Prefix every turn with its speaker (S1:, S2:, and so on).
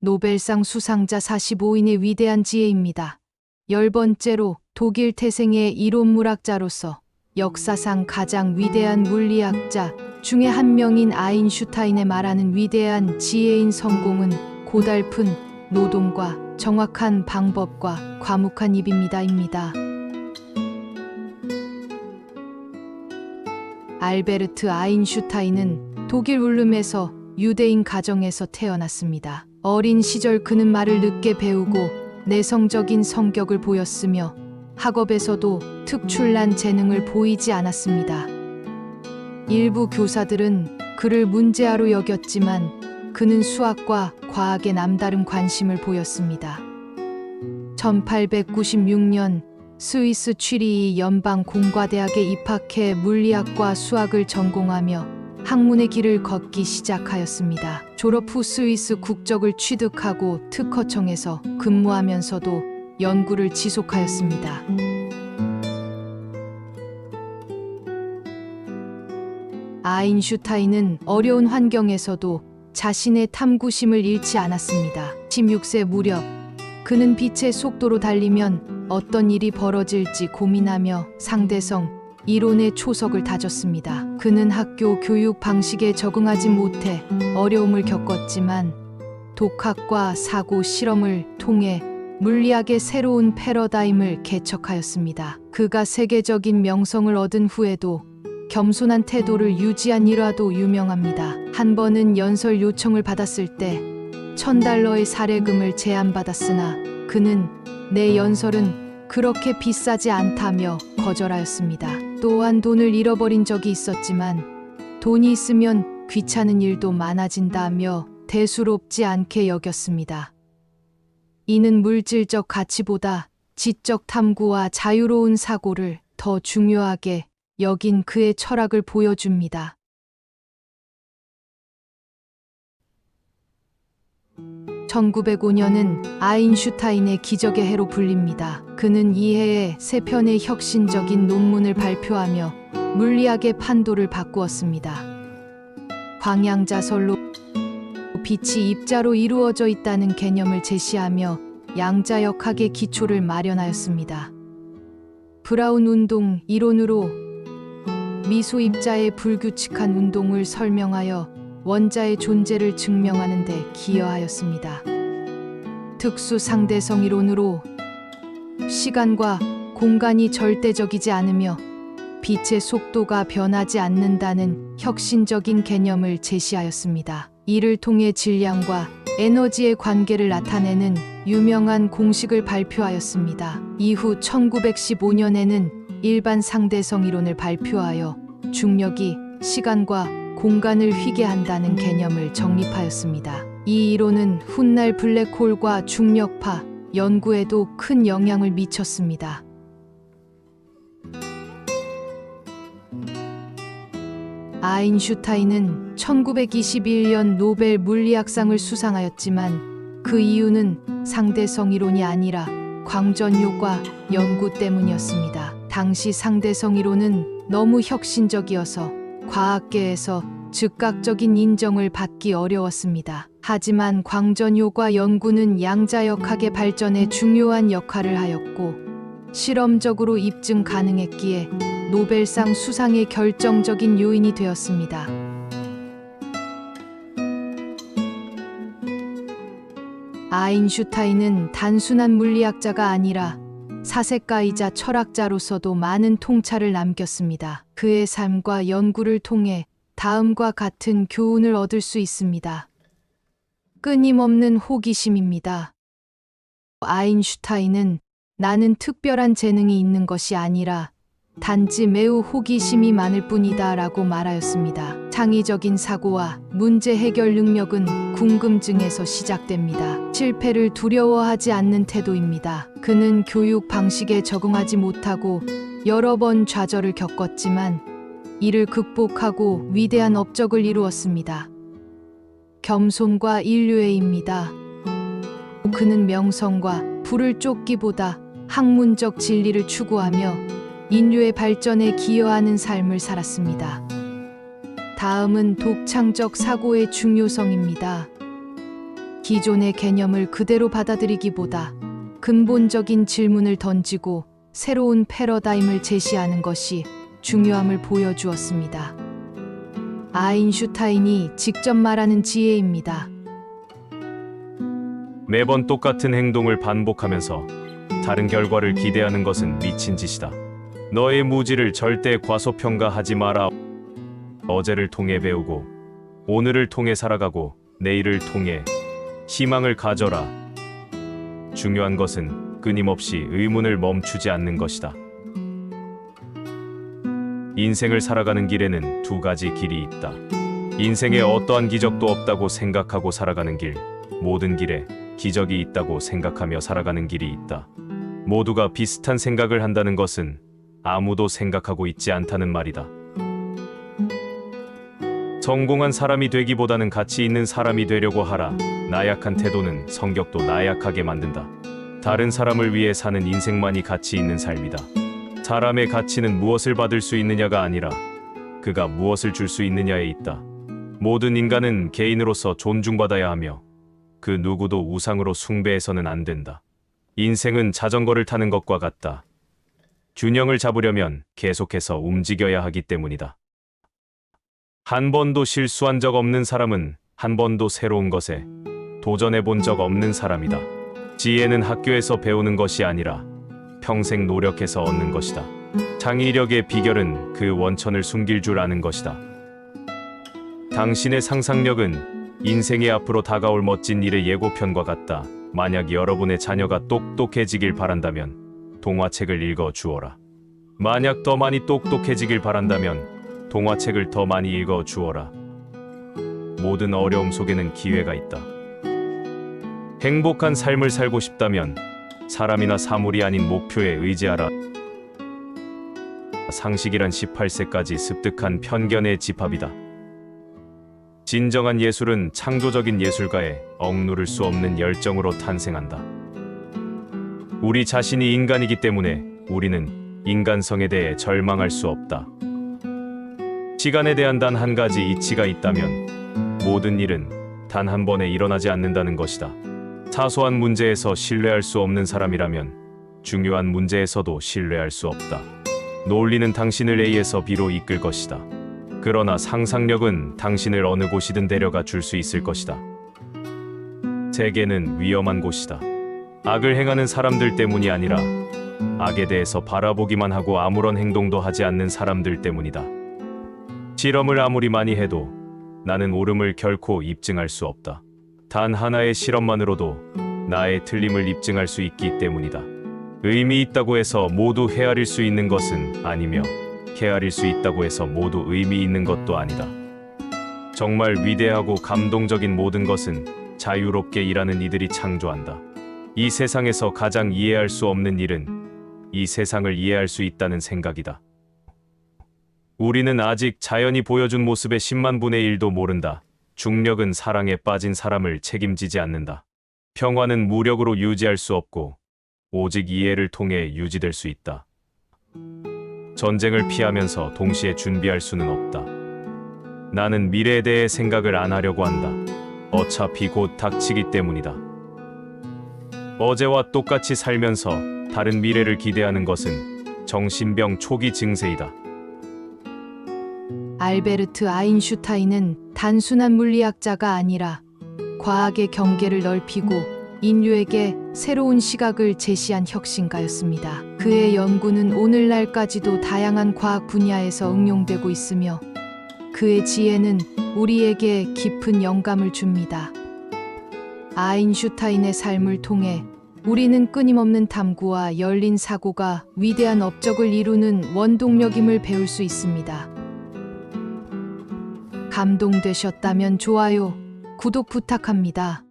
S1: 노벨상 수상자 45인의 위대한 지혜입니다. 10번째로 독일 태생의 이론물학자로서 역사상 가장 위대한 물리학자 중에 한 명인 아인슈타인의 말하는 위대한 지혜인 성공은 고달픈 노동과 정확한 방법과 과묵한 입입니다. 알베르트 아인슈타인은 독일 울름에서 유대인 가정에서 태어났습니다. 어린 시절 그는 말을 늦게 배우고 내성적인 성격을 보였으며 학업에서도 특출난 재능을 보이지 않았습니다. 일부 교사들은 그를 문제아로 여겼지만 그는 수학과 과학에 남다른 관심을 보였습니다. 1896년 스위스 취리히 연방공과대학에 입학해 물리학과 수학을 전공하며 학문의 길을 걷기 시작하였습니다. 졸업 후 스위스 국적을 취득하고 특허청에서 근무하면서도 연구를 지속하였습니다. 아인슈타인은 어려운 환경에서도 자신의 탐구심을 잃지 않았습니다. 16세 무렵 그는 빛의 속도로 달리면 어떤 일이 벌어질지 고민하며 상대성 이론의 초석을 다졌습니다. 그는 학교 교육 방식에 적응하지 못해 어려움을 겪었지만 독학과 사고 실험을 통해 물리학의 새로운 패러다임을 개척하였습니다. 그가 세계적인 명성을 얻은 후에도 겸손한 태도를 유지한 일화도 유명합니다. 한 번은 연설 요청을 받았을 때 $1000의 사례금을 제안받았으나 그는 내 연설은 그렇게 비싸지 않다며 거절하였습니다. 또한 돈을 잃어버린 적이 있었지만 돈이 있으면 귀찮은 일도 많아진다며 대수롭지 않게 여겼습니다. 이는 물질적 가치보다 지적 탐구와 자유로운 사고를 더 중요하게 여긴 그의 철학을 보여줍니다. (1905년은) 아인슈타인의 기적의 해로 불립니다. 그는 이 해에 3편의 혁신적인 논문을 발표하며 물리학의 판도를 바꾸었습니다. 광양자설로 빛이 입자로 이루어져 있다는 개념을 제시하며 양자역학의 기초를 마련하였습니다. 브라운 운동 이론으로 미소 입자의 불규칙한 운동을 설명하여 원자의 존재를 증명하는 데 기여하였습니다. 특수 상대성 이론으로 시간과 공간이 절대적이지 않으며 빛의 속도가 변하지 않는다는 혁신적인 개념을 제시하였습니다. 이를 통해 질량과 에너지의 관계를 나타내는 유명한 공식을 발표하였습니다. 이후 1915년에는 일반 상대성 이론을 발표하여 중력이 시간과 공간을 휘게 한다는 개념을 정립하였습니다. 이 이론은 훗날 블랙홀과 중력파 연구에도 큰 영향을 미쳤습니다. 아인슈타인은 1921년 노벨 물리학상을 수상하였지만 그 이유는 상대성 이론이 아니라 광전효과 연구 때문이었습니다. 당시 상대성 이론은 너무 혁신적이어서 과학계에서 즉각적인 인정을 받기 어려웠습니다. 하지만 광전효과 연구는 양자역학의 발전에 중요한 역할을 하였고 실험적으로 입증 가능했기에 노벨상 수상의 결정적인 요인이 되었습니다. 아인슈타인은 단순한 물리학자가 아니라 사색가이자 철학자로서도 많은 통찰을 남겼습니다. 그의 삶과 연구를 통해 다음과 같은 교훈을 얻을 수 있습니다. 끊임없는 호기심입니다. 아인슈타인은 나는 특별한 재능이 있는 것이 아니라 단지 매우 호기심이 많을 뿐이다 라고 말하였습니다. 창의적인 사고와 문제 해결 능력은 궁금증에서 시작됩니다. 실패를 두려워하지 않는 태도입니다. 그는 교육 방식에 적응하지 못하고 여러 번 좌절을 겪었지만 이를 극복하고 위대한 업적을 이루었습니다. 겸손과 인류애입니다. 그는 명성과 부를 쫓기보다 학문적 진리를 추구하며 인류의 발전에 기여하는 삶을 살았습니다. 다음은 독창적 사고의 중요성입니다. 기존의 개념을 그대로 받아들이기보다 근본적인 질문을 던지고 새로운 패러다임을 제시하는 것이 중요함을 보여주었습니다. 아인슈타인이 직접 말하는 지혜입니다.
S2: 매번 똑같은 행동을 반복하면서 다른 결과를 기대하는 것은 미친 짓이다. 너의 무지를 절대 과소평가하지 마라. 어제를 통해 배우고 오늘을 통해 살아가고 내일을 통해 희망을 가져라. 중요한 것은 끊임없이 의문을 멈추지 않는 것이다. 인생을 살아가는 길에는 두 가지 길이 있다. 인생에 어떠한 기적도 없다고 생각하고 살아가는 길, 모든 길에 기적이 있다고 생각하며 살아가는 길이 있다. 모두가 비슷한 생각을 한다는 것은 아무도 생각하고 있지 않다는 말이다. 성공한 사람이 되기보다는 가치 있는 사람이 되려고 하라. 나약한 태도는 성격도 나약하게 만든다. 다른 사람을 위해 사는 인생만이 가치 있는 삶이다. 사람의 가치는 무엇을 받을 수 있느냐가 아니라 그가 무엇을 줄 수 있느냐에 있다. 모든 인간은 개인으로서 존중받아야 하며 그 누구도 우상으로 숭배해서는 안 된다. 인생은 자전거를 타는 것과 같다. 균형을 잡으려면 계속해서 움직여야 하기 때문이다. 한 번도 실수한 적 없는 사람은 한 번도 새로운 것에 도전해 본 적 없는 사람이다. 지혜는 학교에서 배우는 것이 아니라 평생 노력해서 얻는 것이다. 창의력의 비결은 그 원천을 숨길 줄 아는 것이다. 당신의 상상력은 인생의 앞으로 다가올 멋진 일의 예고편과 같다. 만약 여러분의 자녀가 똑똑해지길 바란다면 동화책을 읽어 주어라. 만약 더 많이 똑똑해지길 바란다면 동화책을 더 많이 읽어 주어라. 모든 어려움 속에는 기회가 있다. 행복한 삶을 살고 싶다면 사람이나 사물이 아닌 목표에 의지하라. 상식이란 18세까지 습득한 편견의 집합이다. 진정한 예술은 창조적인 예술가의 억누를 수 없는 열정으로 탄생한다. 우리 자신이 인간이기 때문에 우리는 인간성에 대해 절망할 수 없다. 시간에 대한 단 한 가지 이치가 있다면 모든 일은 단 한 번에 일어나지 않는다는 것이다. 사소한 문제에서 신뢰할 수 없는 사람이라면 중요한 문제에서도 신뢰할 수 없다. 논리는 당신을 A에서 B로 이끌 것이다. 그러나 상상력은 당신을 어느 곳이든 데려가 줄 수 있을 것이다. 세계는 위험한 곳이다. 악을 행하는 사람들 때문이 아니라 악에 대해서 바라보기만 하고 아무런 행동도 하지 않는 사람들 때문이다. 실험을 아무리 많이 해도 나는 옳음을 결코 입증할 수 없다. 단 하나의 실험만으로도 나의 틀림을 입증할 수 있기 때문이다. 의미 있다고 해서 모두 헤아릴 수 있는 것은 아니며 헤아릴 수 있다고 해서 모두 의미 있는 것도 아니다. 정말 위대하고 감동적인 모든 것은 자유롭게 일하는 이들이 창조한다. 이 세상에서 가장 이해할 수 없는 일은 이 세상을 이해할 수 있다는 생각이다. 우리는 아직 자연이 보여준 모습의 10만 분의 1도 모른다. 중력은 사랑에 빠진 사람을 책임지지 않는다. 평화는 무력으로 유지할 수 없고 오직 이해를 통해 유지될 수 있다. 전쟁을 피하면서 동시에 준비할 수는 없다. 나는 미래에 대해 생각을 안 하려고 한다. 어차피 곧 닥치기 때문이다. 어제와 똑같이 살면서 다른 미래를 기대하는 것은 정신병 초기 증세이다.
S1: 알베르트 아인슈타인은 단순한 물리학자가 아니라 과학의 경계를 넓히고 인류에게 새로운 시각을 제시한 혁신가였습니다. 그의 연구는 오늘날까지도 다양한 과학 분야에서 응용되고 있으며 그의 지혜는 우리에게 깊은 영감을 줍니다. 아인슈타인의 삶을 통해 우리는 끊임없는 탐구와 열린 사고가 위대한 업적을 이루는 원동력임을 배울 수 있습니다. 감동되셨다면 좋아요, 구독 부탁합니다.